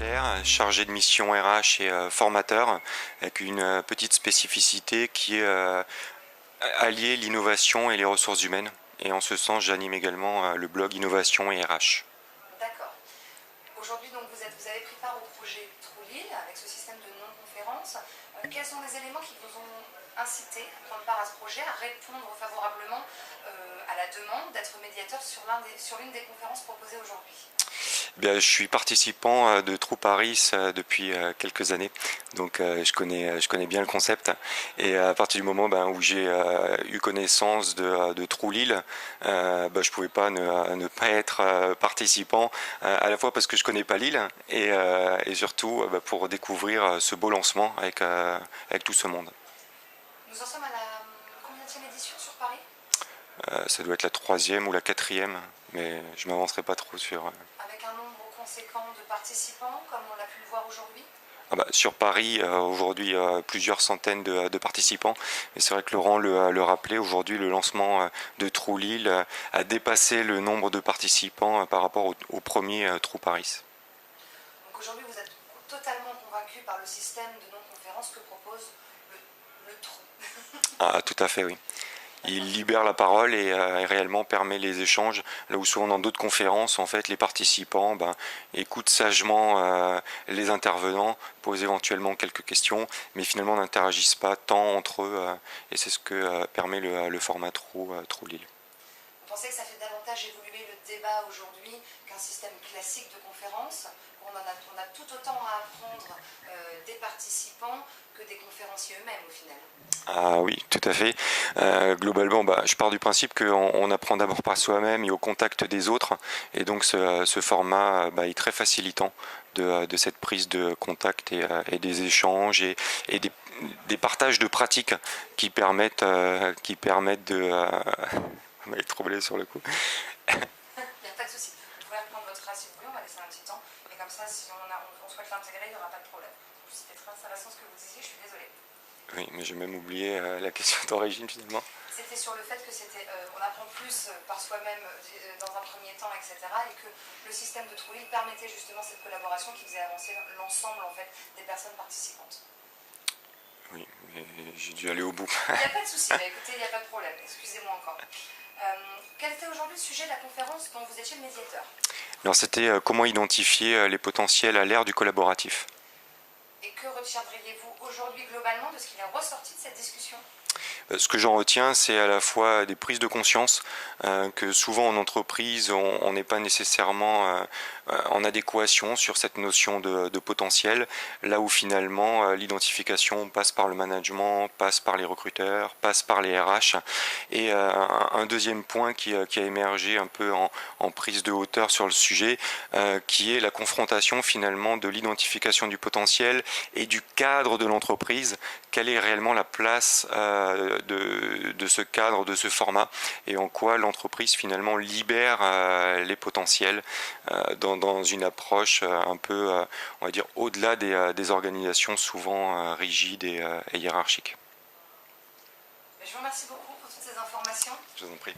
Claire, chargé de mission RH et formateur, avec une petite spécificité qui est allier l'innovation et les ressources humaines. Et en ce sens, j'anime également le blog Innovation et RH. D'accord. Aujourd'hui, donc, vous avez pris part au projet TrueLille avec ce système de non-conférence. Quels sont les éléments qui vous ont incité à prendre part à ce projet, à répondre favorablement à la demande d'être médiateur sur l'une des conférences proposées aujourd'hui? Bien, je suis participant de True Paris depuis quelques années, donc je connais bien le concept. Et à partir du moment où j'ai eu connaissance de TrueLille, je pouvais pas ne pas être participant, à la fois parce que je connais pas Lille et surtout pour découvrir ce beau lancement avec tout ce monde. Nous en sommes à la combienième édition sur Paris? Ça doit être la 3e ou la 4e, mais je m'avancerai pas trop sur... Avec un nombre conséquent de participants, comme on l'a pu le voir aujourd'hui? Sur Paris, aujourd'hui, plusieurs centaines de participants. Et c'est vrai que Laurent le rappelait, aujourd'hui, le lancement de TrueLille a dépassé le nombre de participants par rapport au premier True Paris. Donc aujourd'hui, vous êtes totalement convaincu par le système de non-conférence que propose le True? Ah, tout à fait, oui. Il libère la parole et réellement permet les échanges, là où souvent dans d'autres conférences, en fait, les participants écoutent sagement les intervenants, posent éventuellement quelques questions, mais finalement n'interagissent pas tant entre eux, et c'est ce que permet le format TrueLille. Vous pensez que ça fait davantage évoluer le débat aujourd'hui qu'un système classique de conférence? On a tout autant à apprendre des participants que des conférenciers eux-mêmes au final. Ah oui, tout à fait. Globalement, je pars du principe qu'on apprend d'abord par soi-même et au contact des autres. Et donc ce format est très facilitant de cette prise de contact et des échanges et des partages de pratiques qui permettent de... On va être troublé sur le coup. Il n'y a pas de souci. Vous pouvez reprendre votre phrase si vous voulez, on va laisser un petit temps. Et comme ça, si on souhaite l'intégrer, il n'y aura pas de problème. C'était très intéressant ce que vous disiez, je suis désolée. Oui, mais j'ai même oublié la question d'origine finalement. C'était sur le fait que on apprend plus par soi-même dans un premier temps, etc. Et que le système de TrueLille permettait justement cette collaboration qui faisait avancer l'ensemble en fait, des personnes participantes. Oui, mais j'ai dû aller au bout. Il n'y a pas de souci, écoutez, il n'y a pas de problème, excusez-moi encore. Quel était aujourd'hui le sujet de la conférence dont vous étiez le médiateur? Alors c'était comment identifier les potentiels à l'ère du collaboratif. Et que retiendriez-vous aujourd'hui globalement de ce qu'il est ressorti de cette discussion? Ce que j'en retiens, c'est à la fois des prises de conscience que souvent en entreprise, on n'est pas nécessairement en adéquation sur cette notion de potentiel, là où finalement l'identification passe par le management, passe par les recruteurs, passe par les RH. Et un deuxième point qui a émergé un peu en prise de hauteur sur le sujet, qui est la confrontation finalement de l'identification du potentiel et du cadre de l'entreprise. Quelle est réellement la place de ce cadre, de ce format, et en quoi l'entreprise finalement libère les potentiels dans une approche un peu, on va dire, au-delà des organisations souvent rigides et hiérarchiques. Je vous remercie beaucoup pour toutes ces informations. Je vous en prie.